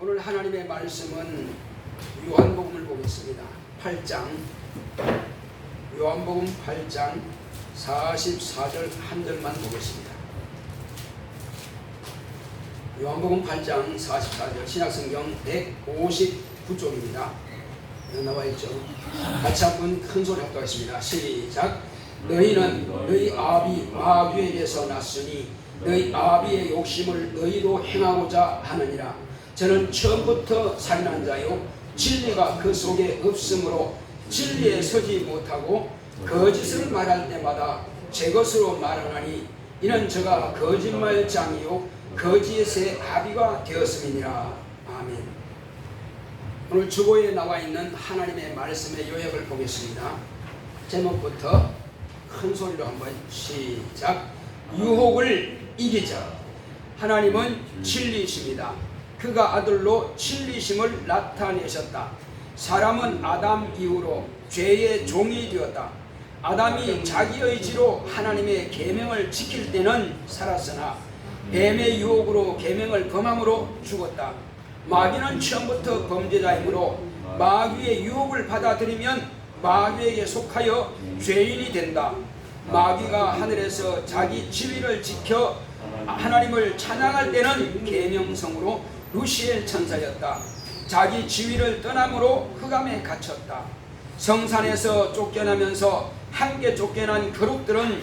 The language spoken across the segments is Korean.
오늘 하나님의 말씀은 요한복음을 보겠습니다. 8장 요한복음 8장 44절 한 절만 보겠습니다. 요한복음 8장 44절 신약성경 159쪽입니다. 여기 나와있죠. 같이 한번 큰소리 합독하겠습니다. 시작. 너희는 너희 아비 마귀에게서 났으니 너희 아비의 욕심을 너희도 행하고자 하느니라. 저는 처음부터 살인한 자요 진리가 그 속에 없으므로 진리에 서지 못하고 거짓을 말할 때마다 제 것으로 말하나니 이는 저가 거짓말장이요 거짓의 아비가 되었음이니라. 아멘. 오늘 주보에 나와 있는 하나님의 말씀의 요약을 보겠습니다. 제목부터 큰 소리로 한번 시작. 유혹을 이기자. 하나님은 진리이십니다. 그가 아들로 진리심을 나타내셨다. 사람은 아담 이후로 죄의 종이 되었다. 아담이 자기 의지로 하나님의 계명을 지킬 때는 살았으나 뱀의 유혹으로 계명을 범함으로 죽었다. 마귀는 처음부터 범죄자이므로 마귀의 유혹을 받아들이면 마귀에게 속하여 죄인이 된다. 마귀가 하늘에서 자기 지위를 지켜 하나님을 찬양할 때는 계명성으로 루시엘 천사였다. 자기 지위를 떠남으로 흑암에 갇혔다. 성산에서 쫓겨나면서 함께 쫓겨난 거룩들은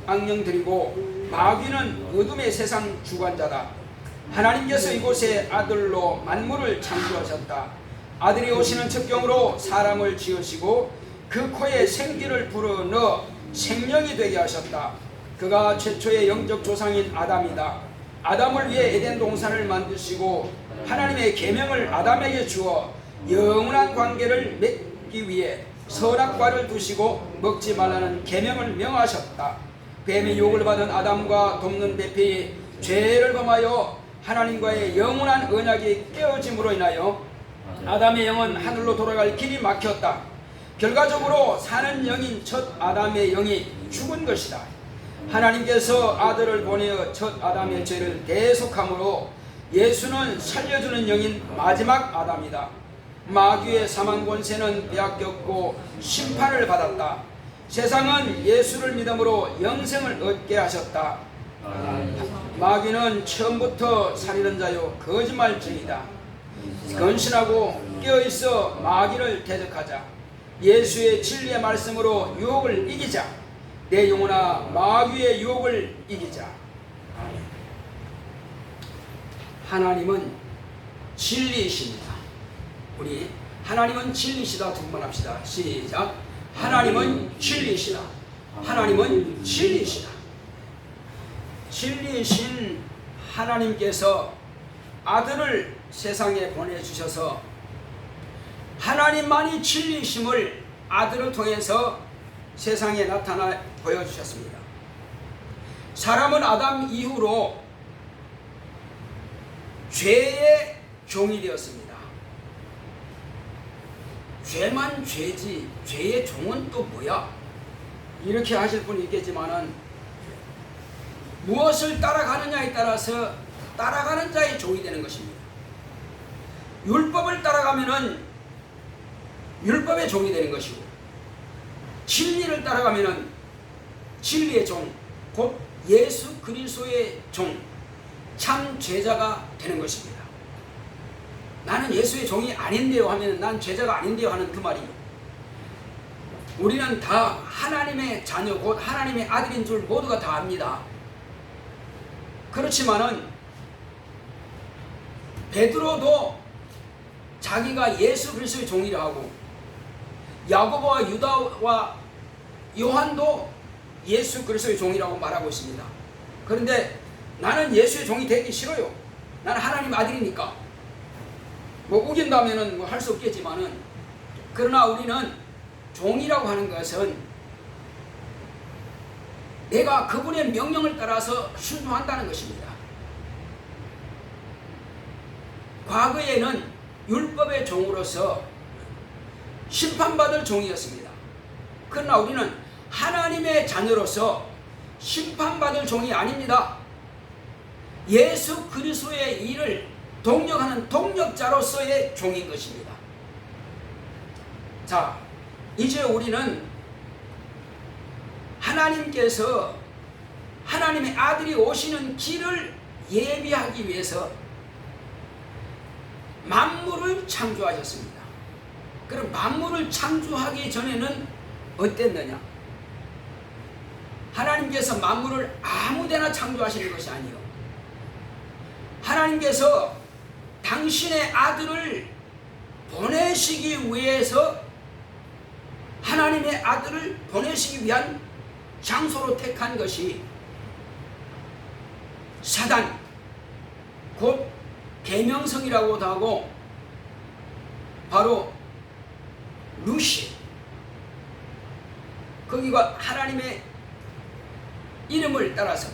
악령들이고 마귀는 어둠의 세상 주관자다. 하나님께서 이곳에 아들로 만물을 창조하셨다. 아들이 오시는 척경으로 사람을 지으시고 그 코에 생기를 불어넣어 생명이 되게 하셨다. 그가 최초의 영적 조상인 아담이다. 아담을 위해 에덴 동산을 만드시고 하나님의 계명을 아담에게 주어 영원한 관계를 맺기 위해 선악과를 두시고 먹지 말라는 계명을 명하셨다. 뱀의 유혹을 받은 아담과 돕는 베페의 죄를 범하여 하나님과의 영원한 언약이 깨어짐으로 인하여 아담의 영은 하늘로 돌아갈 길이 막혔다. 결과적으로 사는 영인 첫 아담의 영이 죽은 것이다. 하나님께서 아들을 보내어 첫 아담의 죄를 대속함으로 예수는 살려주는 영인 마지막 아담이다. 마귀의 사망 권세는 빼앗겼고 심판을 받았다. 세상은 예수를 믿음으로 영생을 얻게 하셨다. 마귀는 처음부터 살인한 자요 거짓말쟁이다. 건신하고 깨어있어 마귀를 대적하자. 예수의 진리의 말씀으로 유혹을 이기자. 내 영혼아 마귀의 유혹을 이기자. 하나님은 진리이십니다. 우리 하나님은 진리시다 두 번만 합시다. 시작. 하나님은 진리시다. 하나님은 진리시다. 진리이신 하나님께서 아들을 세상에 보내주셔서 하나님만이 진리이심을 아들을 통해서 세상에 나타나 보여주셨습니다. 사람은 아담 이후로 죄의 종이 되었습니다. 죄만 죄지 죄의 종은 또 뭐야? 이렇게 하실 분이 있겠지만은 무엇을 따라가느냐에 따라서 따라가는 자의 종이 되는 것입니다. 율법을 따라가면은 율법의 종이 되는 것이고 진리를 따라가면은 진리의 종, 곧 예수 그리스도의 종, 참 제자가 되는 것입니다. 나는 예수의 종이 아닌데요 하면 난 제자가 아닌데요 하는 그 말이에요. 우리는 다 하나님의 자녀, 곧 하나님의 아들인 줄 모두가 다 압니다. 그렇지만은 베드로도 자기가 예수 그리스도의 종이라 하고 야고보와 유다와 요한도 예수 그리스도의 종이라고 말하고 있습니다. 그런데 나는 예수의 종이 되기 싫어요. 나는 하나님 아들이니까. 뭐 우긴다면은 뭐 할 수 없겠지만은 그러나 우리는 종이라고 하는 것은 내가 그분의 명령을 따라서 순종한다는 것입니다. 과거에는 율법의 종으로서 심판받을 종이었습니다. 그러나 우리는 하나님의 자녀로서 심판받을 종이 아닙니다. 예수 그리스도의 일을 동력하는 동력자로서의 종인 것입니다. 자, 이제 우리는 하나님께서 하나님의 아들이 오시는 길을 예비하기 위해서 만물을 창조하셨습니다. 그럼 만물을 창조하기 전에는 어땠느냐? 하나님께서 만물을 아무데나 창조하시는 것이 아니요, 하나님께서 당신의 아들을 보내시기 위해서 하나님의 아들을 보내시기 위한 장소로 택한 것이 사단, 곧 계명성이라고도 하고 바로 루시, 거기가 하나님의 이름을 따라서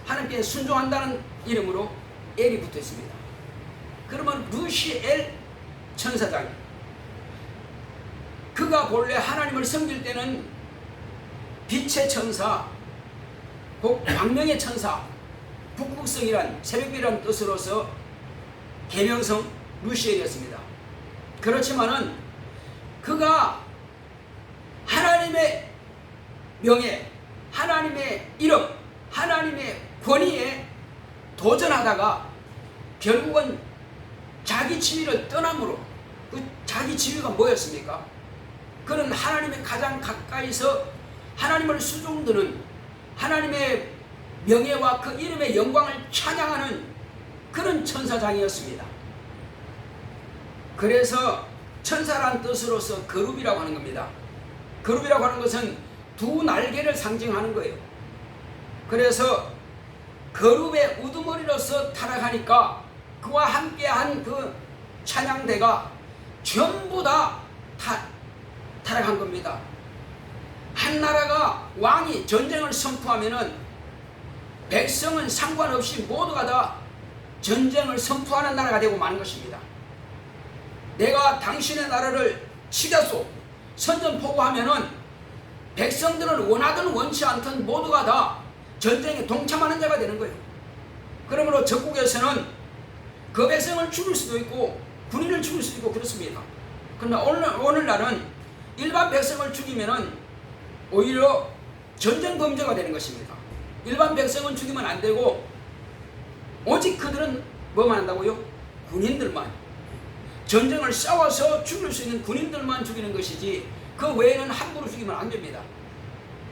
하나님께 순종한다는 이름으로 엘이 붙어 있습니다. 그러면 루시엘 천사장, 그가 본래 하나님을 섬길 때는 빛의 천사, 곧 광명의 천사, 북극성이란 새벽이란 뜻으로서 계명성 루시엘이었습니다. 그렇지만은 그가 하나님의 명예, 하나님의 이름, 하나님의 권위에 도전하다가 결국은 자기 지위를 떠남으로, 그 자기 지위가 뭐였습니까? 그는 하나님의 가장 가까이서 하나님을 수종드는, 하나님의 명예와 그 이름의 영광을 찬양하는 그런 천사장이었습니다. 그래서 천사란 뜻으로서 거룹이라고 하는 겁니다. 거룹이라고 하는 것은 두 날개를 상징하는 거예요. 그래서 거룹의 우두머리로서 타락하니까 그와 함께한 그 찬양대가 전부 다 타락한 겁니다. 한 나라가 왕이 전쟁을 선포하면은 백성은 상관없이 모두가 다 전쟁을 선포하는 나라가 되고 마는 것입니다. 내가 당신의 나라를 치겠소 선전포고하면은 백성들은 원하든 원치 않든 모두가 다 전쟁에 동참하는 자가 되는 거예요. 그러므로 적국에서는 그 백성을 죽일 수도 있고 군인을 죽일 수도 있고 그렇습니다. 그러나 오늘날은 일반 백성을 죽이면은 오히려 전쟁 범죄가 되는 것입니다. 일반 백성은 죽이면 안 되고 오직 그들은 뭐만 한다고요? 군인들만, 전쟁을 싸워서 죽일 수 있는 군인들만 죽이는 것이지 그 외에는 함부로 죽이면 안 됩니다.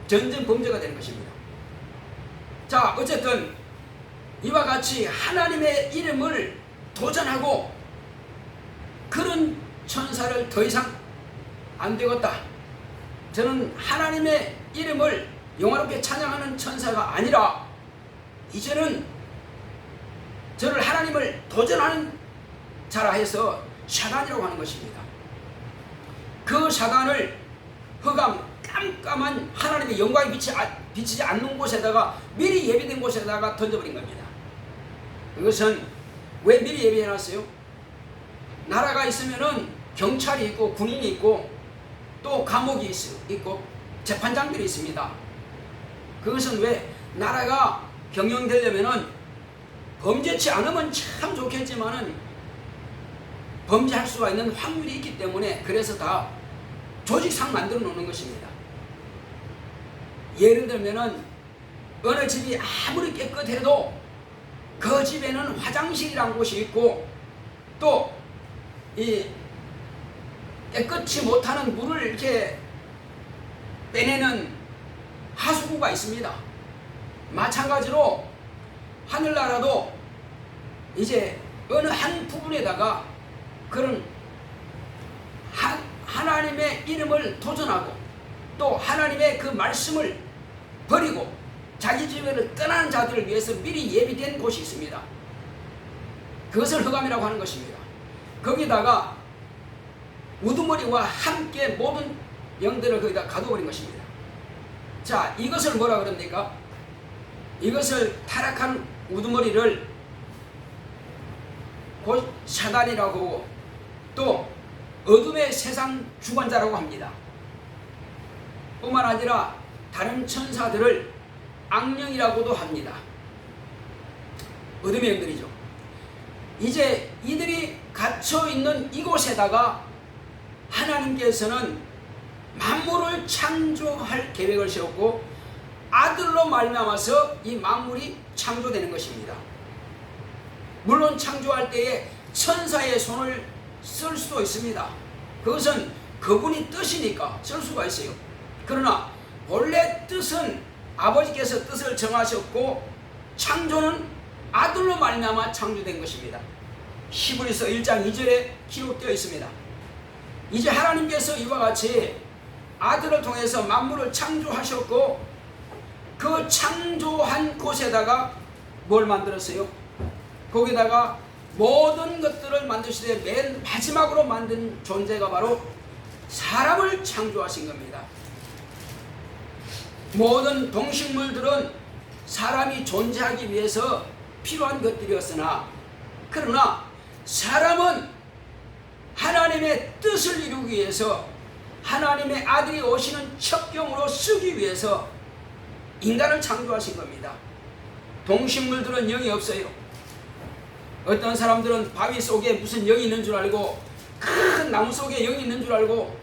전쟁 범죄가 되는 것입니다. 자, 어쨌든 이와 같이 하나님의 이름을 도전하고 그런 천사를 더 이상 안 되겠다, 저는 하나님의 이름을 영화롭게 찬양하는 천사가 아니라 이제는 저를 하나님을 도전하는 자라 해서 사단이라고 하는 것입니다. 그 사단을 흑암 깜깜한 하나님의 영광이 비치지 않는 곳에다가 미리 예비된 곳에다가 던져버린 겁니다. 그것은 왜 미리 예비해놨어요? 나라가 있으면은 경찰이 있고 군인이 있고 또 감옥이 있고 재판장들이 있습니다. 그것은 왜 나라가 경영되려면은 범죄치 않으면 참 좋겠지만은 범죄할 수가 있는 확률이 있기 때문에 그래서 다 조직상 만들어 놓는 것입니다. 예를 들면은 어느 집이 아무리 깨끗해도 그 집에는 화장실이라는 곳이 있고 또 이 깨끗이 못하는 물을 이렇게 빼내는 하수구가 있습니다. 마찬가지로 하늘나라도 이제 어느 한 부분에다가 그런 하나님의 이름을 도전하고 또 하나님의 그 말씀을 버리고 자기 집을 떠나는 자들을 위해서 미리 예비된 곳이 있습니다. 그것을 흑암이라고 하는 것입니다. 거기다가 우두머리와 함께 모든 영들을 거기다 가둬버린 것입니다. 자, 이것을 뭐라 그럽니까? 이것을 타락한 우두머리를 곧 사단이라고 하고 또 어둠의 세상 주관자라고 합니다. 뿐만 아니라 다른 천사들을 악령이라고도 합니다. 어둠의 영들이죠. 이제 이들이 갇혀 있는 이곳에다가 하나님께서는 만물을 창조할 계획을 세웠고 아들로 말미암아서 이 만물이 창조되는 것입니다. 물론 창조할 때에 천사의 손을 쓸 수도 있습니다. 그것은 그분이 뜻이니까 쓸 수가 있어요. 그러나 원래 뜻은 아버지께서 뜻을 정하셨고 창조는 아들로 말미암아 창조된 것입니다. 히브리서 1장 2절에 기록되어 있습니다. 이제 하나님께서 이와 같이 아들을 통해서 만물을 창조하셨고 그 창조한 곳에다가 뭘 만들었어요? 거기다가 모든 것들을 만드시되 맨 마지막으로 만든 존재가 바로 사람을 창조하신 겁니다. 모든 동식물들은 사람이 존재하기 위해서 필요한 것들이었으나 그러나 사람은 하나님의 뜻을 이루기 위해서 하나님의 아들이 오시는 첩경으로 쓰기 위해서 인간을 창조하신 겁니다. 동식물들은 영이 없어요. 어떤 사람들은 바위 속에 무슨 영이 있는 줄 알고 큰 나무 속에 영이 있는 줄 알고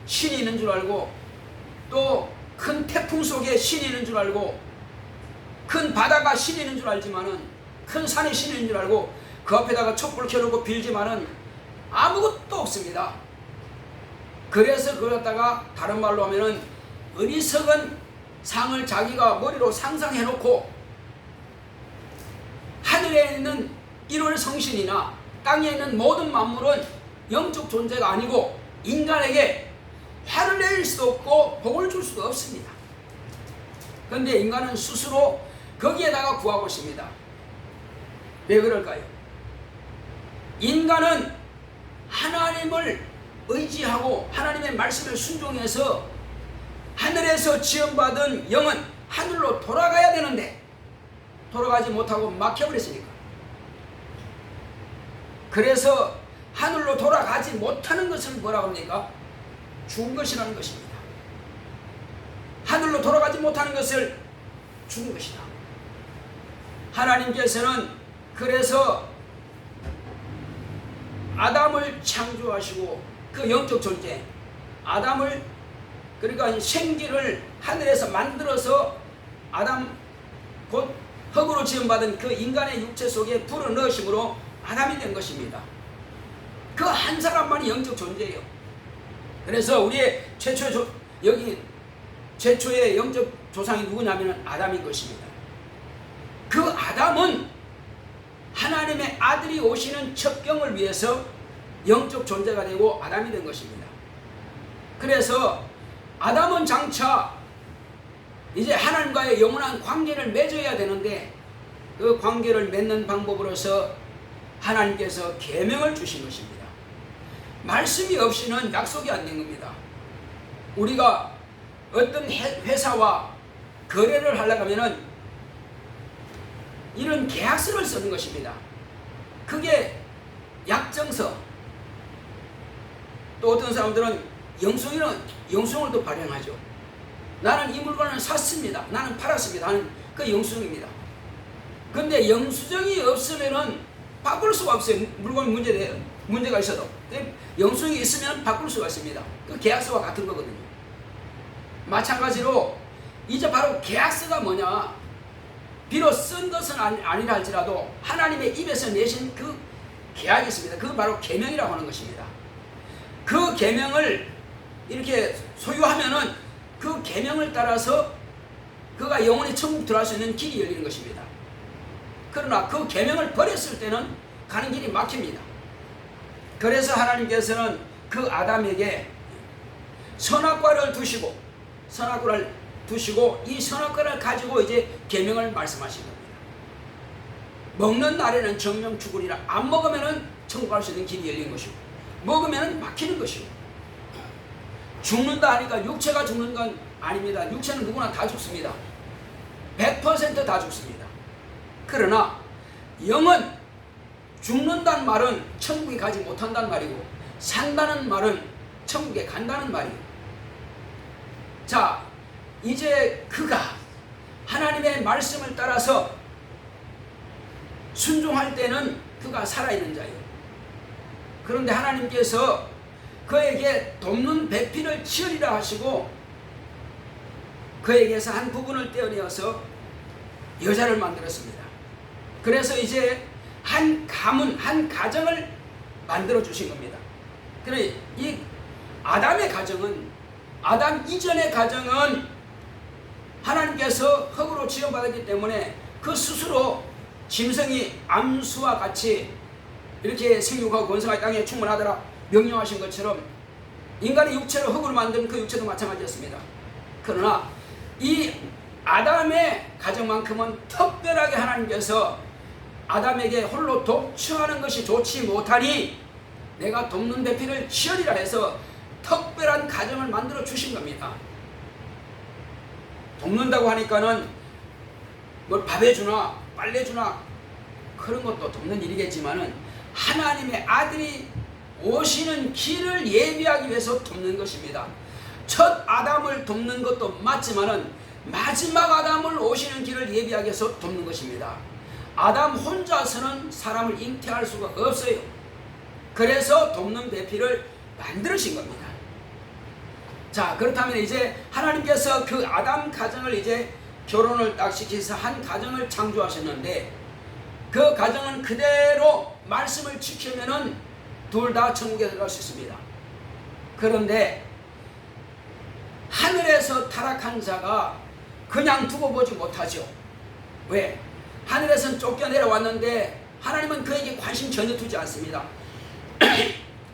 신이 있는 줄 알고 또 큰 태풍 속에 신이 있는 줄 알고 큰 바다가 신이 있는 줄 알지만은 큰 산에 신이 있는 줄 알고 그 앞에다가 촛불 켜놓고 빌지만은 아무것도 없습니다. 그래서 그걸 갖다가 다른 말로 하면은 어리석은 상을 자기가 머리로 상상해놓고 하늘에 있는 일월 성신이나 땅에 있는 모든 만물은 영적 존재가 아니고 인간에게 화를 낼 수도 없고 복을 줄 수도 없습니다. 그런데 인간은 스스로 거기에다가 구하고 있습니다. 왜 그럴까요? 인간은 하나님을 의지하고 하나님의 말씀을 순종해서 하늘에서 지원받은 영은 하늘로 돌아가야 되는데 돌아가지 못하고 막혀버렸으니까. 그래서 하늘로 돌아가지 못하는 것을 뭐라고 합니까? 죽은 것이라는 것입니다. 하늘로 돌아가지 못하는 것을 죽은 것이다. 하나님께서는 그래서 아담을 창조하시고 그 영적 존재 아담을 그러니까 생기를 하늘에서 만들어서 아담 곧 흙으로 지음받은 그 인간의 육체 속에 불어넣으심으로 아담이 된 것입니다. 그 한 사람만이 영적 존재예요. 그래서 우리의 최초의 영적 조상이 누구냐면 아담인 것입니다. 그 아담은 하나님의 아들이 오시는 첩경을 위해서 영적 존재가 되고 아담이 된 것입니다. 그래서 아담은 장차 이제 하나님과의 영원한 관계를 맺어야 되는데 그 관계를 맺는 방법으로서 하나님께서 계명을 주신 것입니다. 말씀이 없이는 약속이 안 된 겁니다. 우리가 어떤 회사와 거래를 하려고 하면은 이런 계약서를 쓰는 것입니다. 그게 약정서. 또 어떤 사람들은 영수증을 또 발행하죠. 나는 이 물건을 샀습니다. 나는 팔았습니다. 하는 그 영수증입니다. 근데 영수증이 없으면은 바꿀 수가 없어요. 물건 문제가 있어도. 영수증이 있으면 바꿀 수가 있습니다. 그 계약서와 같은 거거든요. 마찬가지로 이제 바로 계약서가 뭐냐? 비록 쓴 것은 아니라 할지라도 하나님의 입에서 내신 그 계약이 있습니다. 그건 바로 계명이라고 하는 것입니다. 그 계명을 이렇게 소유하면은 그 계명을 따라서 그가 영원히 천국 들어갈 수 있는 길이 열리는 것입니다. 그러나 그 계명을 버렸을 때는 가는 길이 막힙니다. 그래서 하나님께서는 그 아담에게 선악과를 두시고 이 선악과를 가지고 이제 계명을 말씀하신 겁니다. 먹는 날에는 정령 죽으리라. 안 먹으면은 천국 갈 수 있는 길이 열린 것이고 먹으면은 막히는 것이고 죽는다 하니까 육체가 죽는 건 아닙니다. 육체는 누구나 다 죽습니다. 100% 다 죽습니다. 그러나 영은 죽는다는 말은 천국에 가지 못한다는 말이고 산다는 말은 천국에 간다는 말이에요. 자, 이제 그가 하나님의 말씀을 따라서 순종할 때는 그가 살아있는 자예요. 그런데 하나님께서 그에게 돕는 배필을 치으리라 하시고 그에게서 한 부분을 떼어내어서 여자를 만들었습니다. 그래서 이제 한 가문, 한 가정을 만들어 주신 겁니다. 그래, 이 아담의 가정은, 아담 이전의 가정은 하나님께서 흙으로 지어받았기 때문에 그 스스로 짐승이 암수와 같이 이렇게 생육하고 번성하여 땅에 충만하더라 명령하신 것처럼 인간의 육체를 흙으로 만든 그 육체도 마찬가지였습니다. 그러나 이 아담의 가정만큼은 특별하게 하나님께서 아담에게 홀로 독처하는 것이 좋지 못하니 내가 돕는 배필을 치으리라 해서 특별한 가정을 만들어 주신 겁니다. 돕는다고 하니까는 뭘 밥해주나 빨래주나 그런 것도 돕는 일이겠지만은 하나님의 아들이 오시는 길을 예비하기 위해서 돕는 것입니다. 첫 아담을 돕는 것도 맞지만은 마지막 아담을 오시는 길을 예비하기 위해서 돕는 것입니다. 아담 혼자서는 사람을 잉태할 수가 없어요. 그래서 돕는 배필을 만드신 겁니다. 자, 그렇다면 이제 하나님께서 그 아담 가정을 이제 결혼을 딱 시켜서 한 가정을 창조하셨는데 그 가정은 그대로 말씀을 지키면은 둘 다 천국에 들어갈 수 있습니다. 그런데 하늘에서 타락한 자가 그냥 두고 보지 못하죠. 왜? 하늘에서는 쫓겨내려왔는데 하나님은 그에게 관심 전혀 두지 않습니다.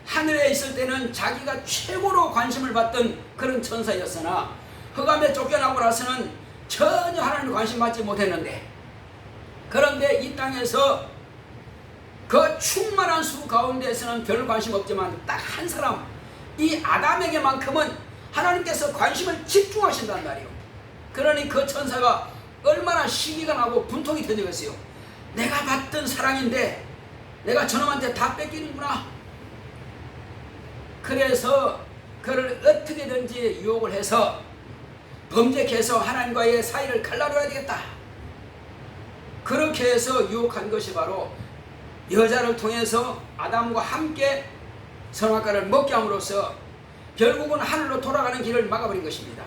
하늘에 있을 때는 자기가 최고로 관심을 받던 그런 천사였으나 흑암에 쫓겨나고 나서는 전혀 하나님을 관심 받지 못했는데, 그런데 이 땅에서 그 충만한 수 가운데에서는 별 관심 없지만 딱 한 사람, 이 아담에게만큼은 하나님께서 관심을 집중하신단 말이에요. 그러니 그 천사가 얼마나 시기가 나고 분통이 터지겠어요. 내가 받던 사랑인데 내가 저놈한테 다 뺏기는구나. 그래서 그를 어떻게든지 유혹을 해서 범죄케 해서 하나님과의 사이를 갈라놓아야 되겠다. 그렇게 해서 유혹한 것이 바로 여자를 통해서 아담과 함께 선악과를 먹게 함으로써 결국은 하늘로 돌아가는 길을 막아버린 것입니다.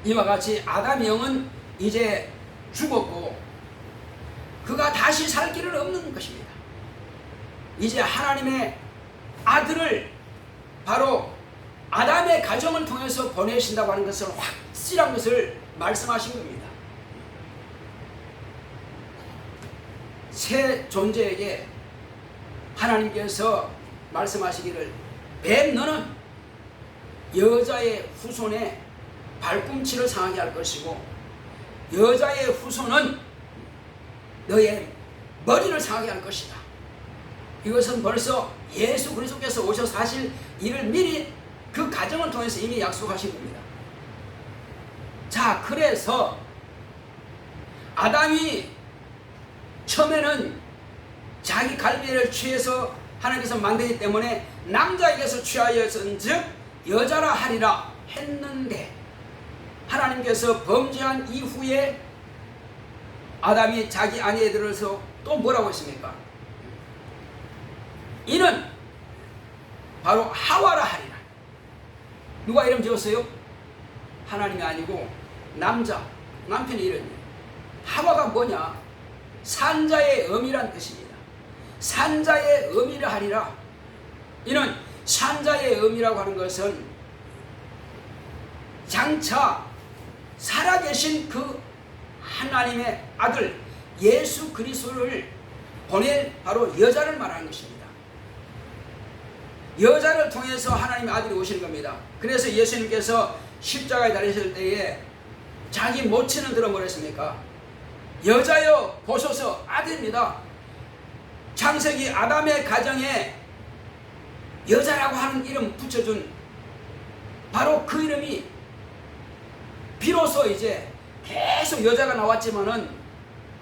이와 같이 아담의 영은 이제 죽었고 그가 다시 살 길은 없는 것입니다. 이제 하나님의 아들을 바로 아담의 가정을 통해서 보내신다고 하는 것을 확실한 것을 말씀하신 겁니다. 새 존재에게 하나님께서 말씀하시기를 뱀 너는 여자의 후손에 발꿈치를 상하게 할 것이고 여자의 후손은 너의 머리를 상하게 할 것이다. 이것은 벌써 예수 그리스도께서 오셔서 하실 일을 미리 그 가정을 통해서 이미 약속하신 겁니다. 자, 그래서 아담이 처음에는 자기 갈비를 취해서 하나님께서 만들기 때문에 남자에게서 취하였은즉 여자라 하리라 했는데 하나님께서 범죄한 이후에 아담이 자기 아내에 들어서 또 뭐라고 했습니까? 이는 바로 하와라 하리라. 누가 이름 지었어요? 하나님이 아니고 남편이 이름이에요. 하와가 뭐냐? 산자의 어미란 뜻입니다. 산자의 어미라 하리라. 이는 산자의 어미라고 하는 것은 장차 살아계신 그 하나님의 아들 예수 그리스도를 보낼 바로 여자를 말하는 것입니다. 여자를 통해서 하나님의 아들이 오시는 겁니다. 그래서 예수님께서 십자가에 달리실 때에 자기 모친은 들어 뭐랬습니까? 여자여 보소서 아들입니다. 창세기 아담의 가정에 여자라고 하는 이름 붙여준 바로 그 이름이 비로소 이제 계속 여자가 나왔지만은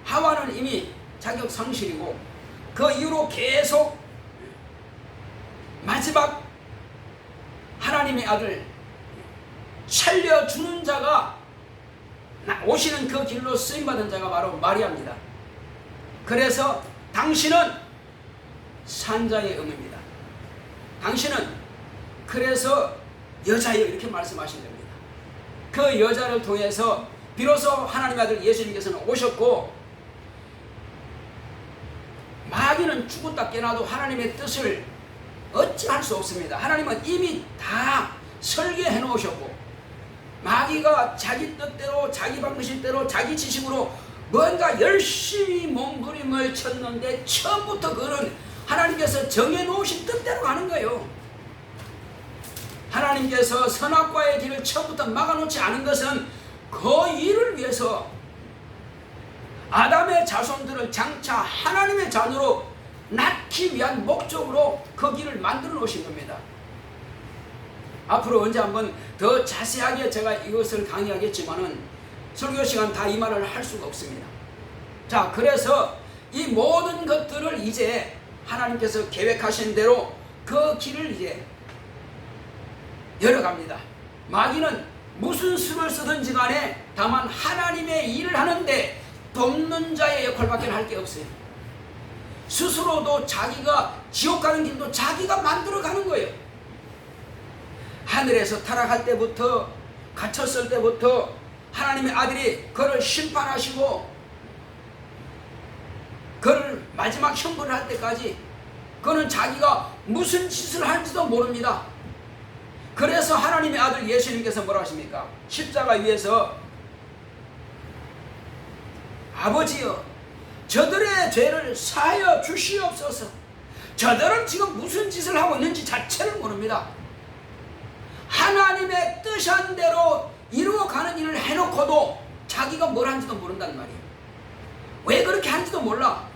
하와는 이미 자격 상실이고 그 이후로 계속 마지막 하나님의 아들 살려주는 자가 오시는 그 길로 쓰임받은 자가 바로 마리아입니다. 그래서 당신은 산자의 의무입니다. 당신은 그래서 여자여 이렇게 말씀하신 겁니다. 그 여자를 통해서 비로소 하나님의 아들 예수님께서는 오셨고, 마귀는 죽었다 깨어나도 하나님의 뜻을 어찌할 수 없습니다. 하나님은 이미 다 설계해 놓으셨고, 마귀가 자기 뜻대로 자기 방식대로 자기 지식으로 뭔가 열심히 몸부림을 쳤는데 처음부터 그는 하나님께서 정해놓으신 뜻대로 가는 거예요. 하나님께서 선악과의 길을 처음부터 막아놓지 않은 것은 그 일을 위해서 아담의 자손들을 장차 하나님의 자녀로 낳기 위한 목적으로 그 길을 만들어 놓으신 겁니다. 앞으로 언제 한번 더 자세하게 제가 이것을 강의하겠지만은 설교 시간 다 이 말을 할 수가 없습니다. 자, 그래서 이 모든 것들을 이제 하나님께서 계획하신 대로 그 길을 이제 열어갑니다. 마귀는 무슨 수를 쓰든지 간에 다만 하나님의 일을 하는데 돕는 자의 역할밖에 할 게 없어요. 스스로도 자기가 지옥 가는 길도 자기가 만들어 가는 거예요. 하늘에서 타락할 때부터, 갇혔을 때부터 하나님의 아들이 그를 심판하시고 그를 마지막 형벌을 할 때까지 그는 자기가 무슨 짓을 할지도 모릅니다. 그래서 하나님의 아들 예수님께서 뭐라 하십니까? 십자가 위에서 아버지여, 저들의 죄를 사하여 주시옵소서. 저들은 지금 무슨 짓을 하고 있는지 자체를 모릅니다. 하나님의 뜻한 대로 이루어가는 일을 해놓고도 자기가 뭘 한지도 모른단 말이에요. 왜 그렇게 한지도 몰라.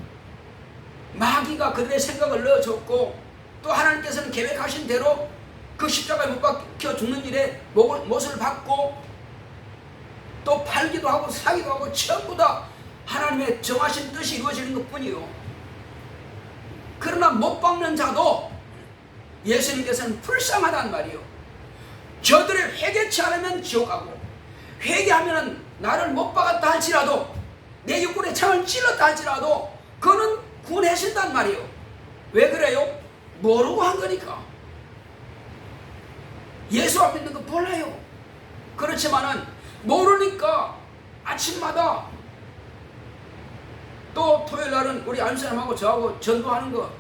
마귀가 그들의 생각을 넣어줬고, 또 하나님께서는 계획하신 대로 그 십자가에 못 박혀 죽는 일에 못을 받고, 또 팔기도 하고 사기도 하고 전부 다 하나님의 정하신 뜻이 이루어지는 것 뿐이요. 그러나 못 박는 자도 예수님께서는 불쌍하단 말이요. 저들을 회개치 않으면 지옥 가고, 회개하면 나를 못 박았다 할지라도, 내 육군의 창을 찔렀다 할지라도 그는 구원하신단 말이요. 왜 그래요? 모르고 한 거니까. 예수 안 믿는 거 몰라요. 그렇지만은 모르니까 아침마다, 또 토요일날은 우리 안수님하고 저하고 전도하는 거,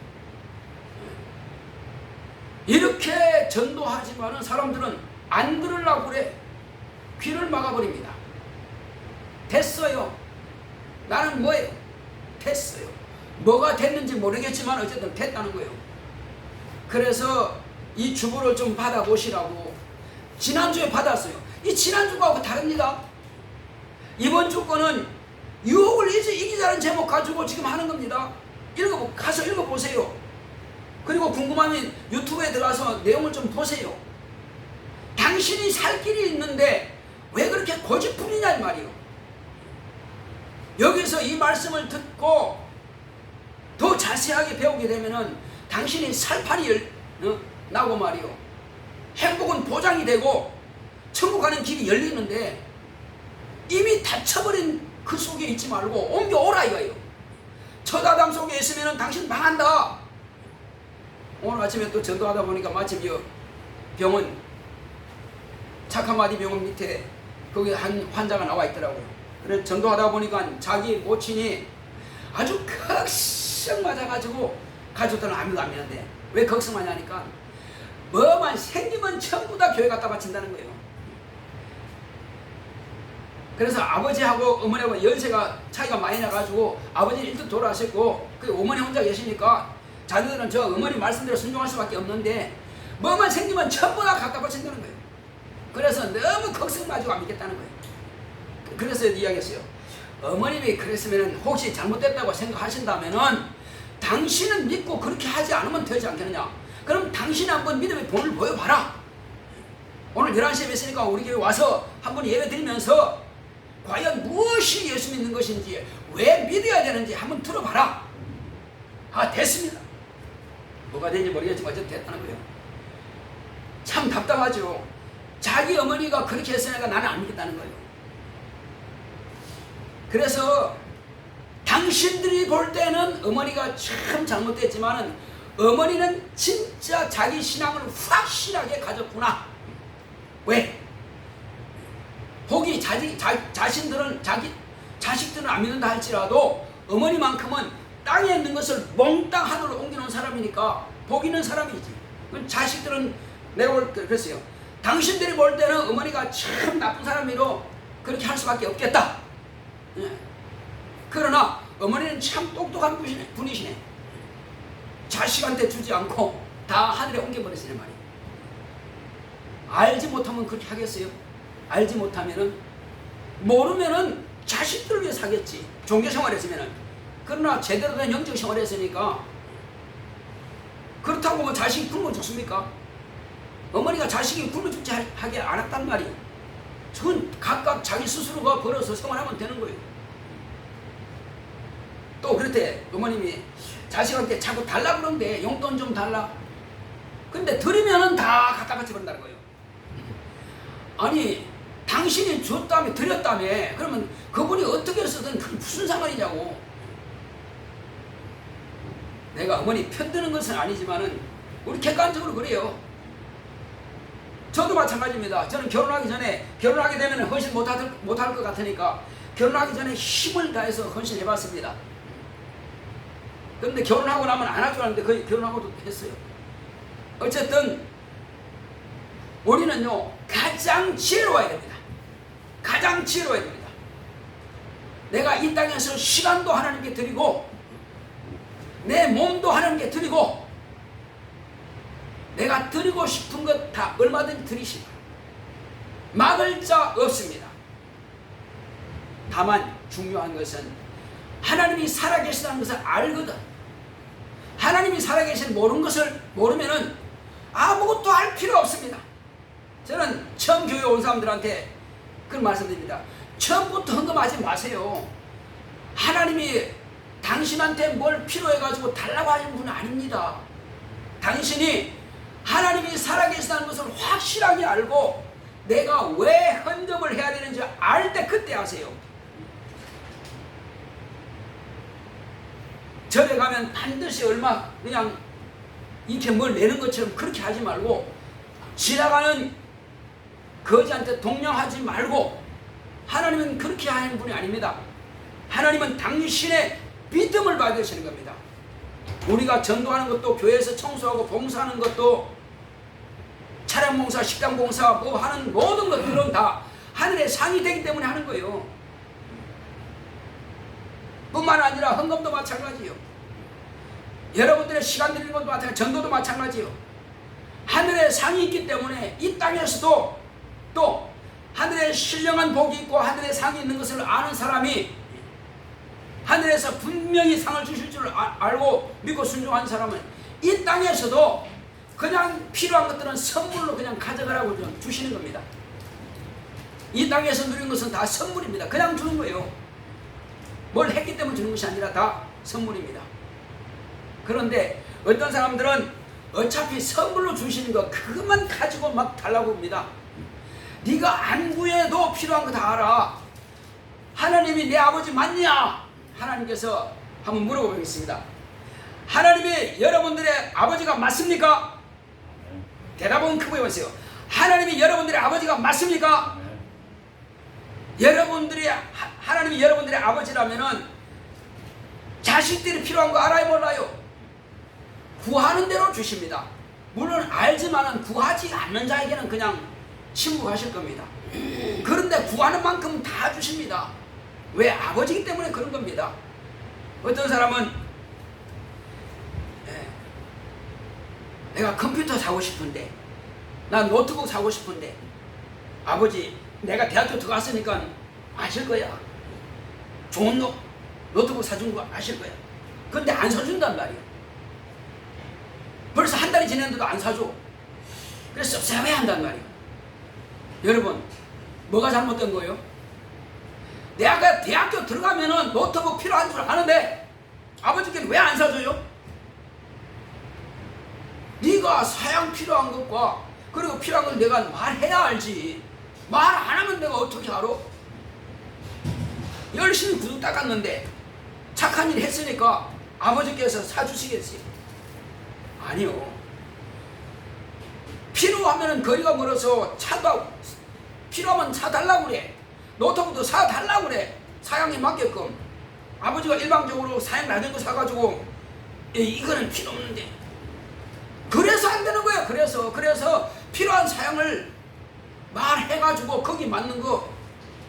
이렇게 전도하지만은 사람들은 안 들으려고 그래. 귀를 막아버립니다. 됐어요. 나는 뭐예요? 됐어요. 뭐가 됐는지 모르겠지만 어쨌든 됐다는 거예요. 그래서 이 주보를 좀 받아보시라고 지난주에 받았어요. 이 지난주하고 다릅니다. 이번 주 거는 유혹을 이기자는 제목 가지고 지금 하는 겁니다. 가서 읽어보세요. 그리고 궁금하면 유튜브에 들어가서 내용을 좀 보세요. 당신이 살 길이 있는데 왜 그렇게 고집부리냐 이 말이요. 여기서 이 말씀을 듣고 더 자세하게 배우게 되면은 당신이 살판이 나고 말이요. 행복은 보장이 되고 천국 가는 길이 열리는데, 이미 닫혀버린 그 속에 있지 말고 옮겨오라 이거예요. 첫 아담 속에 있으면은 당신 망한다. 오늘 아침에 또 전도하다 보니까 마침 병원, 착한마디 병원 밑에 거기 한 환자가 나와 있더라고요. 그래서 전도하다 보니까 자기 모친이 아주 극성 맞아가지고 가족들은 아무도 안 믿는데, 왜 걱정하냐니까 뭐만 생기면 전부 다 교회 갖다 바친다는 거예요. 그래서 아버지하고 어머니하고 연세가 차이가 많이 나가지고 아버지는 일찍 돌아가셨고, 그 어머니 혼자 계시니까 자녀들은 저 어머니 말씀대로 순종할 수밖에 없는데, 뭐만 생기면 전부 다 갖다 바친다는 거예요. 그래서 너무 걱정가지고 안 믿겠다는 거예요. 그래서 이야기했어요. 어머님이 그랬으면 혹시 잘못됐다고 생각하신다면은 당신은 믿고 그렇게 하지 않으면 되지 않겠느냐. 그럼 당신이 한번 믿음의 본을 보여봐라. 오늘 11시에 뵀으니까 우리 교회 와서 한번 예배 드리면서 과연 무엇이 예수 믿는 것인지, 왜 믿어야 되는지 한번 들어봐라. 아, 됐습니다. 뭐가 되는지 모르겠지만 어쨌든 됐다는 거예요. 참 답답하죠. 자기 어머니가 그렇게 했으니까 나는 안 믿겠다는 거예요. 그래서 당신들이 볼 때는 어머니가 참 잘못됐지만은 어머니는 진짜 자기 신앙을 확실하게 가졌구나. 왜? 혹이 자신들은 자기 자식들은 안 믿는다 할지라도 어머니만큼은 땅에 있는 것을 몽땅 하늘로 옮겨놓은 사람이니까 복 있는 사람이지. 자식들은 내가 그랬어요. 당신들이 볼 때는 어머니가 참 나쁜 사람이로 그렇게 할 수밖에 없겠다. 예. 그러나 어머니는 참 똑똑한 분이시네. 자식한테 주지 않고 다 하늘에 옮겨버렸으니 말이에요. 알지 못하면 그렇게 하겠어요? 알지 못하면은, 모르면은 자식들을 위해 사겠지. 종교생활 했으면은. 그러나 제대로 된 영적생활 했으니까, 그렇다고 뭐 자식이 굶어 죽습니까? 어머니가 자식이 굶어 죽지 하게 안 했단 말이에요. 그건 각각 자기 스스로가 벌어서 생활하면 되는 거예요. 또 그렇대. 어머님이 자식한테 자꾸 달라 그러는데 용돈 좀 달라. 근데 드리면은 다 갖다 바쳐버린다는 거예요. 아니, 당신이 줬다며 드렸다며, 그러면 그분이 어떻게 쓰든 그게 무슨 상관이냐고. 내가 어머니 편드는 것은 아니지만은 우리 객관적으로 그래요. 저도 마찬가지입니다. 저는 결혼하게 되면 헌신 못할 것 같으니까 결혼하기 전에 힘을 다해서 헌신해봤습니다. 그런데 결혼하고 나면 안 할 줄 알았는데 거의 결혼하고도 했어요. 어쨌든 우리는요, 가장 지혜로워야 됩니다. 가장 지혜로워야 됩니다. 내가 이 땅에서 시간도 하나님께 드리고 내 몸도 하나님께 드리고 내가 드리고 싶은 것 다 얼마든지 드리시고 막을 자 없습니다. 다만 중요한 것은 하나님이 살아계시다는 것을 알거든. 하나님이 살아계신 모르는 것을 모르면은 아무것도 할 필요 없습니다. 저는 처음 교회 온 사람들한테 그런 말씀드립니다. 처음부터 헌금하지 마세요. 하나님이 당신한테 뭘 필요해가지고 달라고 하는 분은 아닙니다. 당신이 하나님이 살아계시다는 것을 확실하게 알고 내가 왜 헌금을 해야 되는지 알 때 그때 하세요. 절에 가면 반드시 얼마 그냥 이렇게 뭘 내는 것처럼 그렇게 하지 말고, 지나가는 거지한테 동냥하지 말고, 하나님은 그렇게 하는 분이 아닙니다. 하나님은 당신의 믿음을 받으시는 겁니다. 우리가 전도하는 것도, 교회에서 청소하고 봉사하는 것도, 차량 봉사, 식당 봉사 뭐 하는 모든 것들은 다 하늘의 상이 되기 때문에 하는 거예요. 뿐만 아니라 헌금도 마찬가지요. 여러분들의 시간 드리는 것도 마찬가지, 전도도 마찬가지요. 하늘의 상이 있기 때문에 이 땅에서도 또 하늘에 신령한 복이 있고 하늘의 상이 있는 것을 아는 사람이, 하늘에서 분명히 상을 주실 줄 알고 믿고 순종한 사람은 이 땅에서도 그냥 필요한 것들은 선물로 그냥 가져가라고 주시는 겁니다. 이 땅에서 누리는 것은 다 선물입니다. 그냥 주는 거예요. 뭘 했기 때문에 주는 것이 아니라 다 선물입니다. 그런데 어떤 사람들은 어차피 선물로 주시는 거 그것만 가지고 막 달라고 합니다. 네가 안 구해도 필요한 거 다 알아. 하나님이 내 아버지 맞냐? 하나님께서 한번 물어보겠습니다. 하나님이 여러분들의 아버지가 맞습니까? 대답은 크게 해보세요. 하나님이 여러분들의 아버지가 맞습니까? 하나님이 여러분들의 아버지라면은 자식들이 필요한 거 알아요, 몰라요? 구하는 대로 주십니다. 물론 알지만은 구하지 않는 자에게는 그냥 침묵하실 겁니다. 그런데 구하는 만큼 다 주십니다. 왜? 아버지이기 때문에 그런 겁니다. 어떤 사람은 내가 컴퓨터 사고 싶은데, 난 노트북 사고 싶은데, 아버지 내가 대학교 들어갔으니까 아실 거야. 좋은 노트북 사준 거 아실 거야. 근데 안 사준단 말이야. 벌써 한 달이 지났는데도 안 사줘. 그래서 섭섭해한단 말이야. 여러분, 뭐가 잘못된 거예요? 내가 대학교 들어가면은 노트북 필요한 줄 아는데 아버지께는 왜 안 사줘요? 네가 사양 필요한 것과 그리고 필요한 걸 내가 말해야 알지. 말 안 하면 내가 어떻게 알아? 열심히 구두 닦았는데 착한 일 했으니까 아버지께서 사주시겠지. 아니요. 필요하면 거리가 멀어서 차도 필요하면 사달라고 그래. 노트북도 사달라고 그래. 사양에 맞게끔. 아버지가 일방적으로 사양 낮은 거 사가지고 이거는 필요 없는데. 그래서 안 되는 거야. 그래서 필요한 사양을 말해가지고 거기 맞는 거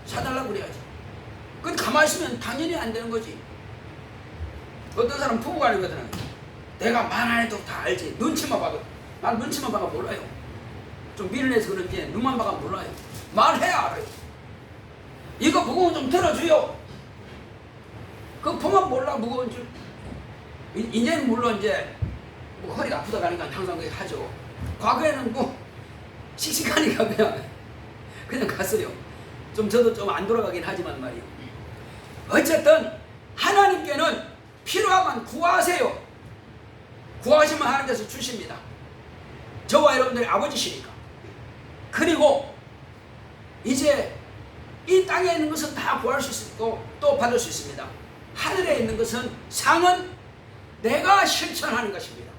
사달라고 그래야지. 그건 가만히 있으면 당연히 안 되는 거지. 어떤 사람 부부간이거든. 내가 말 안 해도 다 알지. 눈치만 봐도. 난 눈치만 봐가 몰라요. 좀 미련해서 그런지 눈만 봐가 몰라요. 말해야 알아요. 이거 무거운 좀 들어줘요. 그 보면 몰라 무거운 줄. 이제는 물론 이제 뭐 허리가 아프다 가니까 항상 그렇게 하죠. 과거에는 뭐 씩씩하니까 그냥 갔어요. 좀 저도 좀 안 돌아가긴 하지만 말이요. 어쨌든 하나님께는 필요하면 구하세요. 구하시면 하나님께서 주십니다. 저와 여러분들의 아버지시니까. 그리고 이제 이 땅에 있는 것은 다 구할 수 있고 또 받을 수 있습니다. 하늘에 있는 것은 상은 내가 실천하는 것입니다.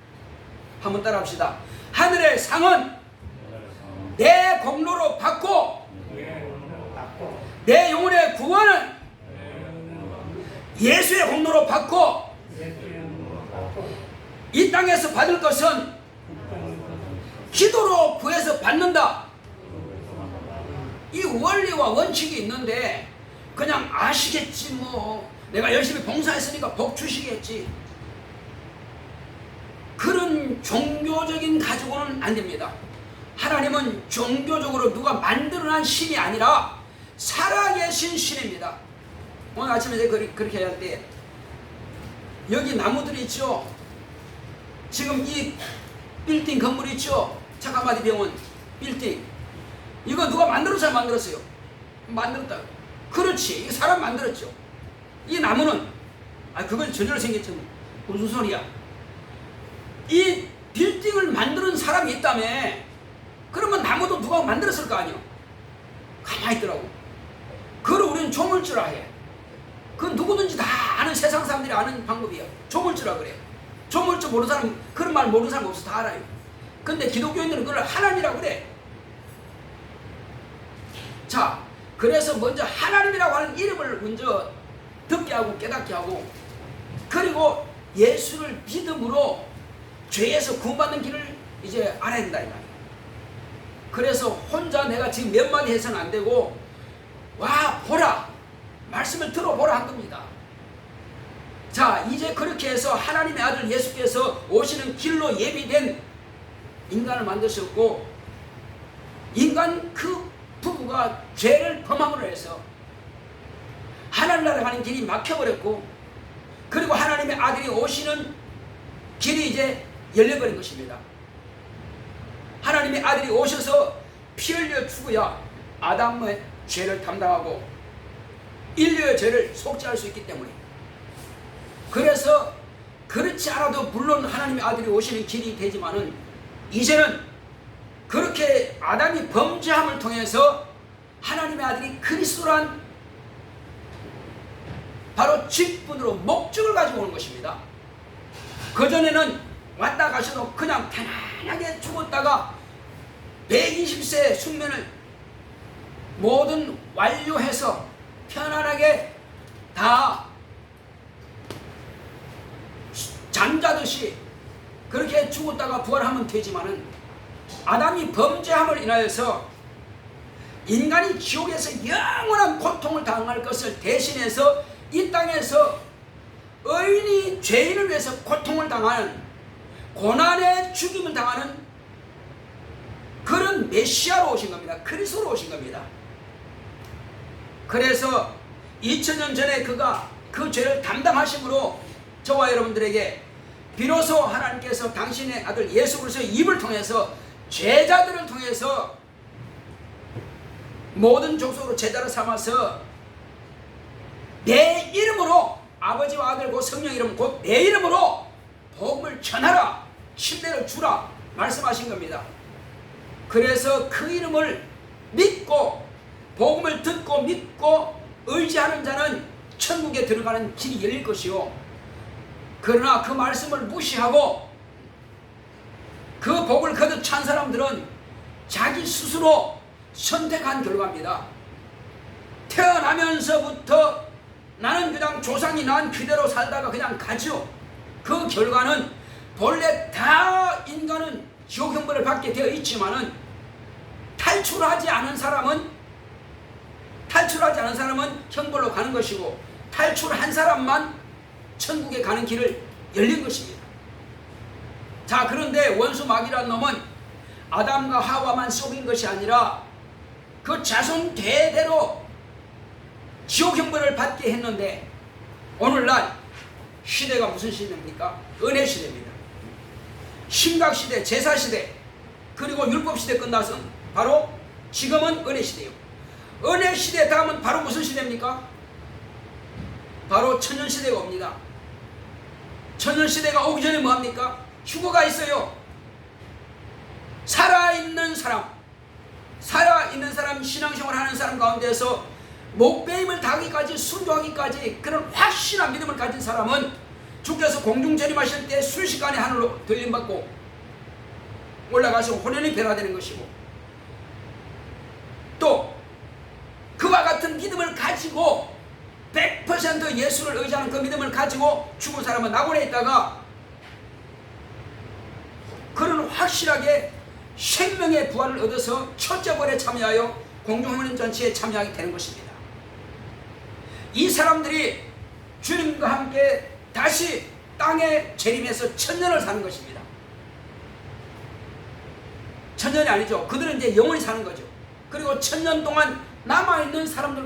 한번 따라 합시다. 하늘의 상은 내 공로로 받고 내 영혼의 구원은 예수의 공로로 받고 이 땅에서 받을 것은 기도로 구해서 받는다. 이 원리와 원칙이 있는데 그냥 아시겠지 뭐 내가 열심히 봉사했으니까 복 주시겠지. 그런 종교적인 가지고는 안 됩니다. 하나님은 종교적으로 누가 만들어낸 신이 아니라 살아계신 신입니다. 오늘 아침에 제가 그렇게 해야 할 때 여기 나무들이 있죠. 지금 이 빌딩 건물 있죠. 차가마디 병원 빌딩. 이거 누가 만들었어요? 만들었다. 그렇지. 이거 사람 만들었죠. 이 나무는 그건 저절로 생겼죠. 무슨 소리야. 이 빌딩을 만드는 사람이 있다며. 그러면 나무도 누가 만들었을 거 아니야. 가만히 있더라고. 그걸 우리는 조물주라 해. 그건 누구든지 다 아는, 세상 사람들이 아는 방법이야. 조물주라 그래. 조물주 모르는 사람, 그런 말 모르는 사람 없어. 다 알아요. 근데 기독교인들은 그걸 하나님이라고 그래. 자, 그래서 먼저 하나님이라고 하는 이름을 먼저 듣게 하고 깨닫게 하고, 그리고 예수를 믿음으로 죄에서 구원받는 길을 이제 알아야 된다 이 말이야. 그래서 혼자 내가 지금 몇 마디 해서는 안 되고, 와 보라, 말씀을 들어보라 한 겁니다. 자, 이제 그렇게 해서 하나님의 아들 예수께서 오시는 길로 예비된 인간을 만드셨고, 인간 그 부부가 죄를 범함으로 해서 하나님 나라 가는 길이 막혀버렸고, 그리고 하나님의 아들이 오시는 길이 이제 열려버린 것입니다. 하나님의 아들이 오셔서 피 흘려 죽어야 아담의 죄를 담당하고 인류의 죄를 속죄할 수 있기 때문에, 그래서 그렇지 않아도 물론 하나님의 아들이 오시는 길이 되지만은 이제는 그렇게 아담이 범죄함을 통해서 하나님의 아들이 그리스도란 바로 직분으로 목적을 가지고 오는 것입니다. 그전에는 왔다 가셔도 그냥 편안하게 죽었다가 120세 숙면을 모든 완료해서 편안하게 다 잠자듯이 그렇게 죽었다가 부활하면 되지만은, 아담이 범죄함을 인하여서 인간이 지옥에서 영원한 고통을 당할 것을 대신해서 이 땅에서 의인이 죄인을 위해서 고통을 당하는, 고난의 죽임을 당하는 그런 메시아로 오신 겁니다. 그리스도로 오신 겁니다. 그래서 2000년 전에 그가 그 죄를 담당하심으로 저와 여러분들에게 비로소 하나님께서 당신의 아들 예수 그리스도의 입을 통해서 제자들을 통해서 모든 족속으로 제자를 삼아서 내 이름으로, 아버지와 아들 곧 성령 이름 곧 내 이름으로 복음을 전하라, 침례를 주라 말씀하신 겁니다. 그래서 그 이름을 믿고 복음을 듣고 믿고 의지하는 자는 천국에 들어가는 길이 열릴 것이요, 그러나 그 말씀을 무시하고 찬 사람들은 자기 스스로 선택한 결과입니다. 태어나면서부터 나는 그냥 조상이 난 그대로 살다가 그냥 가죠. 그 결과는 본래 다 인간은 지옥 형벌을 받게 되어 있지만은 탈출하지 않은 사람은 형벌로 가는 것이고, 탈출한 사람만 천국에 가는 길을 열린 것입니다. 자, 그런데 원수 마귀란 놈은 아담과 하와만 속인 것이 아니라 그 자손 대대로 지옥 형벌을 받게 했는데, 오늘날 시대가 무슨 시대입니까? 은혜 시대입니다. 신각 시대, 제사 시대, 그리고 율법 시대 끝나서 바로 지금은 은혜 시대요. 은혜 시대 다음은 바로 무슨 시대입니까? 바로 천년 시대가 옵니다. 천년 시대가 오기 전에 뭐합니까? 휴거가 있어요. 살아있는 사람, 신앙생활 하는 사람 가운데서 목배임을 당하기까지, 순종하기까지 그런 확실한 믿음을 가진 사람은 주께서 공중 재림하실 때 순식간에 하늘로 들림받고 올라가서 혼연히 변화되는 것이고, 또 그와 같은 믿음을 가지고 100% 예수를 의지하는 그 믿음을 가지고 죽은 사람은 낙원에 있다가 그런 확실하게 생명의 부활을 얻어서 첫째 벌에 참여하여 공중혼인 전체에 참여하게 되는 것입니다. 이 사람들이 주님과 함께 다시 땅에 재림해서 천년을 사는 것입니다. 천년이 아니죠. 그들은 이제 영원히 사는 거죠. 그리고 천년 동안 남아있는 사람들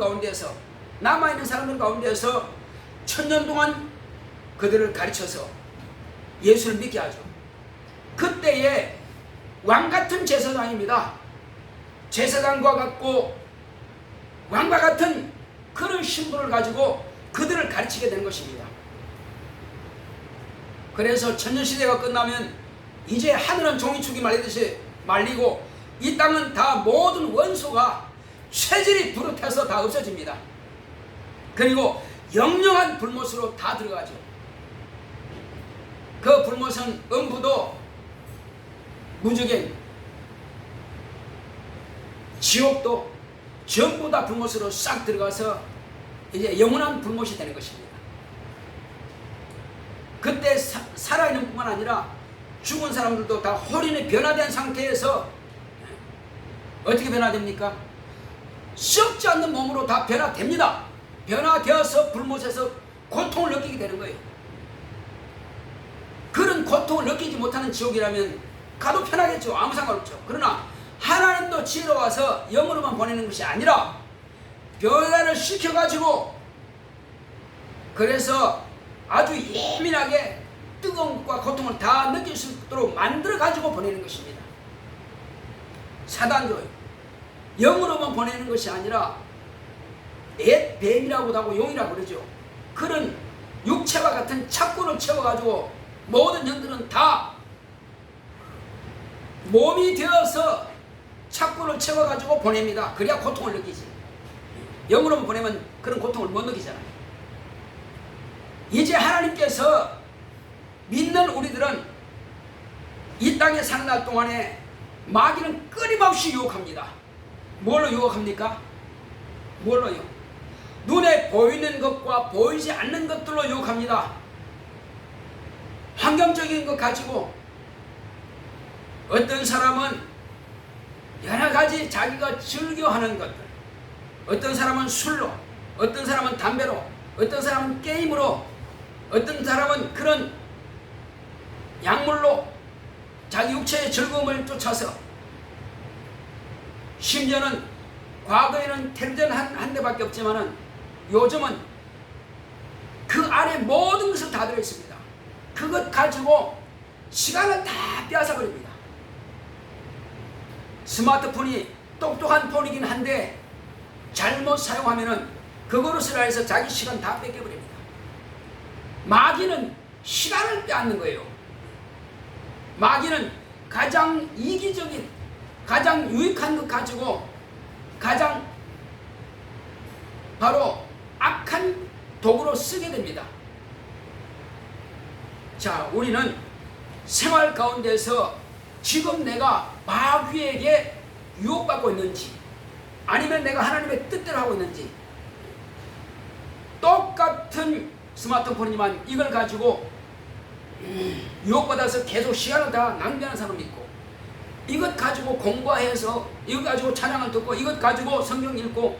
가운데서 천년 동안 그들을 가르쳐서 예수를 믿게 하죠. 그때에 왕같은 제사장입니다. 제사장과 같고 왕과 같은 그런 신분을 가지고 그들을 가르치게 되는 것입니다. 그래서 천년시대가 끝나면 이제 하늘은 종이축이 말리듯이 말리고 이 땅은 다 모든 원소가 쇠질이 부릇해서 다 없어집니다. 그리고 영영한 불못으로 다 들어가죠. 그 불못은 음부도 무적인 지옥도 전부 다 불못으로 싹 들어가서 이제 영원한 불못이 되는 것입니다. 그때 살아있는 뿐만 아니라 죽은 사람들도 다 혼인이 변화된 상태에서 어떻게 변화됩니까? 썩지 않는 몸으로 다 변화됩니다. 변화되어서 불못에서 고통을 느끼게 되는 거예요. 그런 고통을 느끼지 못하는 지옥이라면 가도 편하겠죠. 아무 상관없죠. 그러나 하나님도 지혜로워서 영으로만 보내는 것이 아니라 변화를 시켜가지고, 그래서 아주 예민하게 뜨거움과 고통을 다 느낄 수 있도록 만들어가지고 보내는 것입니다. 사단도 영으로만 보내는 것이 아니라 옛 뱀이라고도 하고 용이라고 그러죠. 그런 육체와 같은 착고를 채워가지고 모든 영들은 다 몸이 되어서 착고를 채워가지고 보냅니다. 그래야 고통을 느끼지. 영으로만 보내면 그런 고통을 못 느끼잖아요. 이제 하나님께서 믿는 우리들은 이 땅에 사는 날 동안에 마귀는 끊임없이 유혹합니다. 뭘로 유혹합니까? 뭘로요? 눈에 보이는 것과 보이지 않는 것들로 유혹합니다. 환경적인 것 가지고 어떤 사람은 여러 가지 자기가 즐겨하는 것들, 어떤 사람은 술로, 어떤 사람은 담배로, 어떤 사람은 게임으로, 어떤 사람은 그런 약물로 자기 육체의 즐거움을 쫓아서, 심지어는 과거에는 텔레비전 한 대밖에 없지만은 요즘은 그 안에 모든 것을 다 들어있습니다. 그것 가지고 시간을 다 빼앗아버립니다. 스마트폰이 똑똑한 폰이긴 한데 잘못 사용하면은 그것을 해서 자기 시간 다 뺏겨버립니다. 마귀는 시간을 빼앗는 거예요. 마귀는 가장 이기적인, 가장 유익한 것 가지고 가장 바로 악한 도구로 쓰게 됩니다. 자, 우리는 생활 가운데서 지금 내가 마귀에게 유혹받고 있는지 아니면 내가 하나님의 뜻대로 하고 있는지, 똑같은 스마트폰이지만 이걸 가지고 유혹받아서 계속 시간을 다 낭비하는 사람이 있고, 이것 가지고 공부해서 이것 가지고 찬양을 듣고 이것 가지고 성경 읽고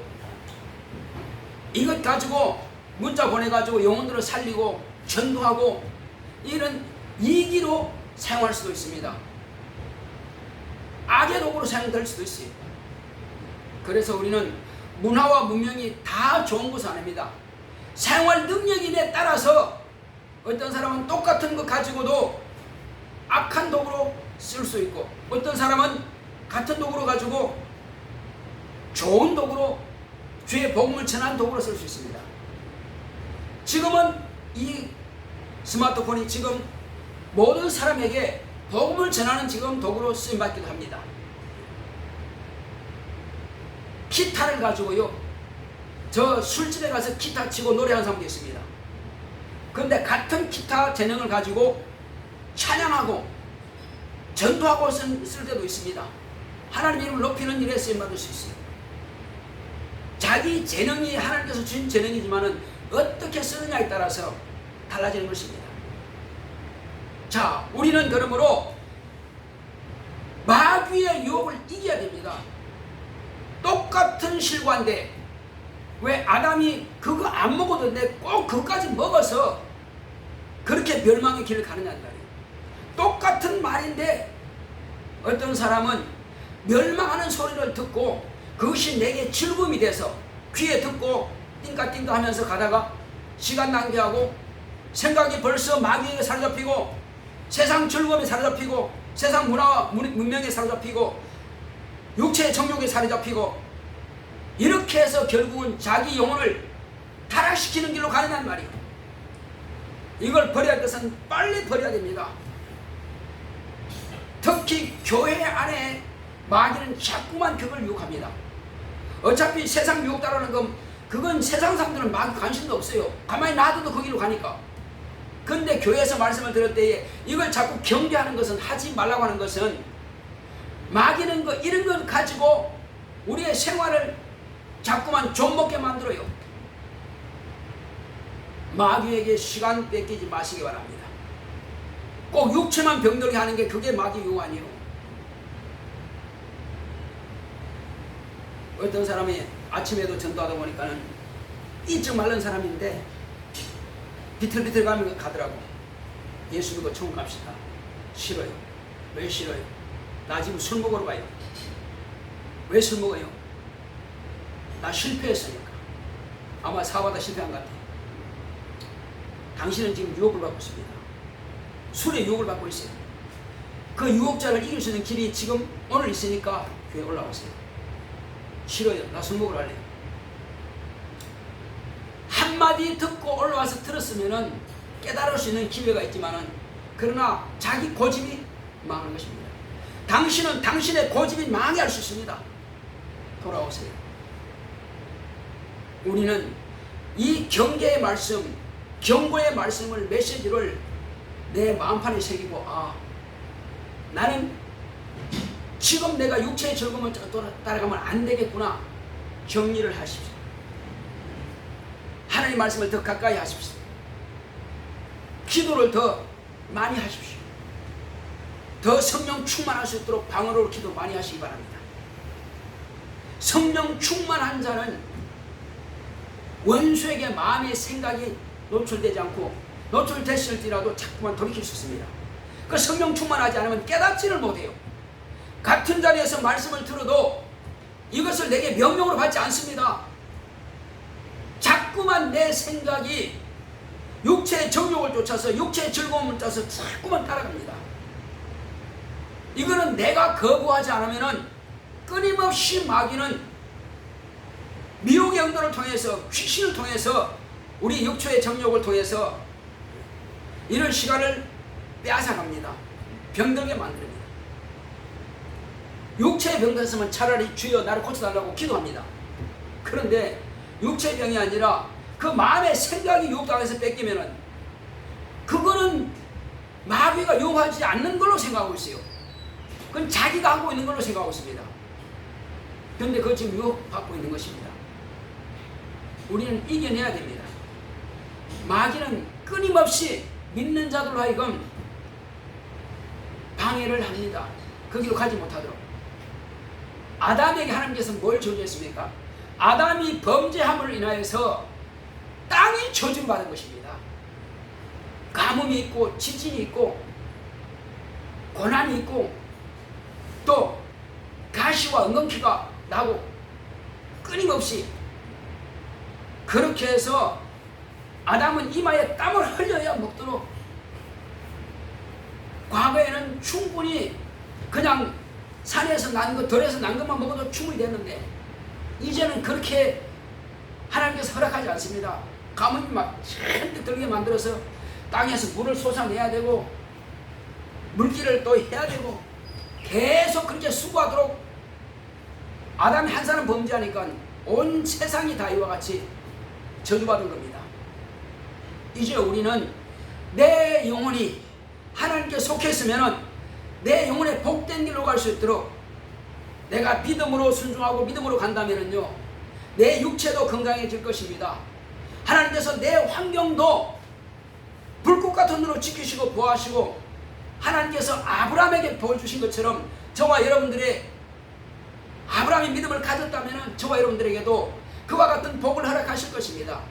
이것 가지고 문자 보내가지고 영혼들을 살리고 전도하고 이런 이기로 사용할 수도 있습니다. 악의 도구로 사용될 수도 있어요. 그래서 우리는 문화와 문명이 다 좋은 것은 아닙니다. 사용할 능력인에 따라서 어떤 사람은 똑같은 것 가지고도 악한 도구로 쓸 수 있고, 어떤 사람은 같은 도구로 가지고 좋은 도구로 주의 복음을 전하는 도구로 쓸 수 있습니다. 지금은 이 스마트폰이 지금 모든 사람에게 복음을 전하는 지금 도구로 쓰임받기도 합니다. 기타를 가지고요, 저 술집에 가서 기타 치고 노래하는 사람도 있습니다. 그런데 같은 기타 재능을 가지고 찬양하고 전도하고 쓸 때도 있습니다. 하나님 이름을 높이는 일에 쓰임받을 수 있어요. 자기 재능이 하나님께서 주신 재능이지만은 어떻게 쓰느냐에 따라서 달라지는 것입니다. 자, 우리는 그러므로 마귀의 유혹을 이겨야 됩니다. 똑같은 실과인데 왜 아담이 그거 안 먹어도 돼 꼭 그거까지 먹어서 그렇게 멸망의 길을 가느냐는 말이에요. 똑같은 말인데 어떤 사람은 멸망하는 소리를 듣고 그것이 내게 즐거움이 돼서 귀에 듣고 띵까띵까 하면서 가다가 시간 낭비하고 생각이 벌써 마귀에게 사로잡히고 세상 즐거움에 사로잡히고 세상 문화와 문명에 사로잡히고 육체의 정욕에 사로잡히고 이렇게 해서 결국은 자기 영혼을 타락시키는 길로 가느냐는 말이에요. 이걸 버려야 할 것은 빨리 버려야 됩니다. 특히 교회 안에 마귀는 자꾸만 그걸 유혹합니다. 어차피 세상 유혹 따르는 건 그건 세상 사람들은 마귀 관심도 없어요. 가만히 놔둬도 거기로 가니까. 근데 교회에서 말씀을 들을 때에 이걸 자꾸 경계하는 것은, 하지 말라고 하는 것은, 마귀는 이런 걸 가지고 우리의 생활을 자꾸만 좀먹게 만들어요. 마귀에게 시간 뺏기지 마시기 바랍니다. 꼭 육체만 병들게 하는 게 그게 마귀 유혹 아니에요. 어떤 사람이 아침에도 전도하다 보니까는 이쪽 말른 사람인데 비틀비틀 가더라고. 예수 믿고 천국 갑시다. 싫어요. 왜 싫어요? 나 지금 술 먹으러 가요. 왜 술 먹어요? 나 실패했으니까. 아마 사업하다 실패한 것 같아. 당신은 지금 유혹을 받고 있습니다. 술의 유혹을 받고 있어요. 그 유혹자를 이길 수 있는 길이 지금 오늘 있으니까 교회 올라오세요. 싫어요. 나 술 먹으러 갈래요. 한마디 듣고 올라와서 들었으면은 깨달을 수 있는 기회가 있지만은, 그러나 자기 고집이 망하는 것입니다. 당신은 당신의 고집이 망하게 할 수 있습니다. 돌아오세요. 우리는 이 경계의 말씀, 경고의 말씀을, 메시지를 내 마음판에 새기고, 나는 지금 내가 육체의 즐거움을 따라가면 안 되겠구나. 정리를 하십시오. 하나님 말씀을 더 가까이 하십시오. 기도를 더 많이 하십시오. 더 성령 충만할 수 있도록 방언으로 기도 많이 하시기 바랍니다. 성령 충만한 자는 원수에게 마음의 생각이 노출되지 않고, 노출됐을지라도 자꾸만 돌이킬 수 있습니다. 그 성령 충만하지 않으면 깨닫지를 못해요. 같은 자리에서 말씀을 들어도 이것을 내게 명령으로 받지 않습니다. 자꾸만 내 생각이 육체의 정욕을 쫓아서, 육체의 즐거움을 쫓아서 자꾸만 따라갑니다. 이거는 내가 거부하지 않으면은 끊임없이 마귀는 미혹의 영도를 통해서, 귀신을 통해서, 우리 육체의 정욕을 통해서 이런 시간을 빼앗아갑니다. 병들게 만듭니다. 육체의 병들었으면 차라리 주여 나를 고쳐달라고 기도합니다. 그런데 육체의 병이 아니라 그 마음의 생각이 유혹당해서 뺏기면은 그거는 마귀가 유혹하지 않는 걸로 생각하고 있어요. 그건 자기가 하고 있는 걸로 생각하고 있습니다. 그런데 그거 지금 유혹받고 있는 것입니다. 우리는 이겨내야 됩니다. 마귀는 끊임없이 믿는 자들로 하여금 방해를 합니다. 그 길로 가지 못하도록. 아담에게 하나님께서 뭘 저주했습니까? 아담이 범죄함으로 인하여서 땅이 저주받은 것입니다. 가뭄이 있고 지진이 있고 고난이 있고 또 가시와 엉겅퀴가 나고 끊임없이 그렇게 해서 아담은 이마에 땀을 흘려야 먹도록, 과거에는 충분히 그냥 산에서 난 것, 들에서 난 것만 먹어도 충분히 됐는데 이제는 그렇게 하나님께서 허락하지 않습니다. 가뭄이 막 잔뜩 들게 만들어서 땅에서 물을 솟아내야 되고 물기를 또 해야 되고 계속 그렇게 수고하도록 아담이 한 사람 범죄하니까 온 세상이 다 이와 같이 저주받은 겁니다. 이제 우리는 내 영혼이 하나님께 속했으면 내 영혼의 복된 길로 갈 수 있도록 내가 믿음으로 순종하고 믿음으로 간다면요 내 육체도 건강해질 것입니다. 하나님께서 내 환경도 불꽃 같은 눈으로 지키시고 보호하시고 하나님께서 아브라함에게 보여주신 것처럼 저와 여러분들의 아브라함이 믿음을 가졌다면 저와 여러분들에게도 그와 같은 복을 허락하실 것입니다.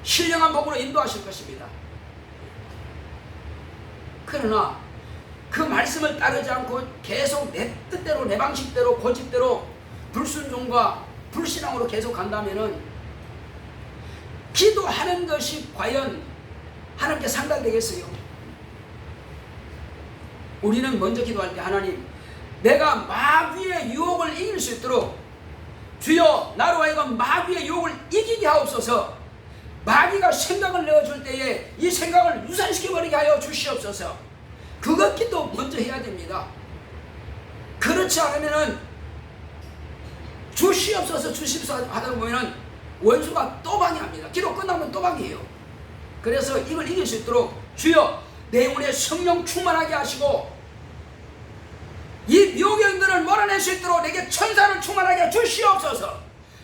신령한 복으로 인도하실 것입니다. 그러나 그 말씀을 따르지 않고 계속 내 뜻대로 내 방식대로 고집대로 불순종과 불신앙으로 계속 간다면 기도하는 것이 과연 하나님께 상달되겠어요? 우리는 먼저 기도할 때 하나님, 내가 마귀의 유혹을 이길 수 있도록 주여 나로 하여금 마귀의 유혹을 이기게 하옵소서. 마귀가 생각을 내어줄 때에 이 생각을 유산시켜버리게 하여 주시옵소서. 그것 기도 먼저 해야 됩니다. 그렇지 않으면은 주시옵소서 주시옵소서 하다 보면은 원수가 또 방해합니다. 기도 끝나면 또 방해해요. 그래서 이걸 이길 수 있도록 주여 내 영혼에 성령 충만하게 하시고 이 미혹영들을 몰아낼 수 있도록 내게 천사를 충만하게 주시옵소서.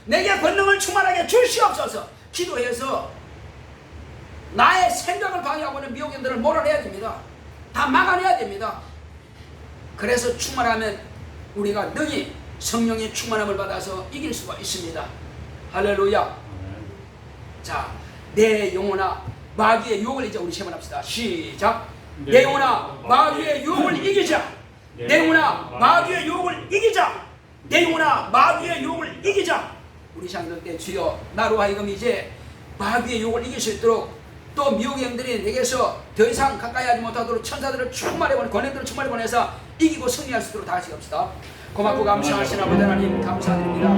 내게 권능을 충만하게 주시옵소서. 기도해서 나의 생각을 방해하고 있는 미혹영들을 몰아내야 됩니다. 다 막아내야 됩니다. 그래서 충만하면 우리가 능히 성령의 충만함을 받아서 이길 수가 있습니다. 할렐루야. 자, 내 영혼아 마귀의 유혹을 이제 우리 세 번 합시다. 시작. 내 영혼아 마귀의 유혹을 이기자. 내 영혼아 마귀의 유혹을 이기자. 내 영혼아 마귀의 유혹을 이기자. 우리 장들 때 주여 나로 하여금 이제 마귀의 유혹을 이길 수 있도록 또 미혹의 영들이 내게서 더 이상 가까이 하지 못하도록 천사들을 충만해 보내 권능들을 충만해 보내서 이기고 승리할 수 있도록 다 같이 갑시다. 고맙고 감사하신 아버지 하나님 감사드립니다.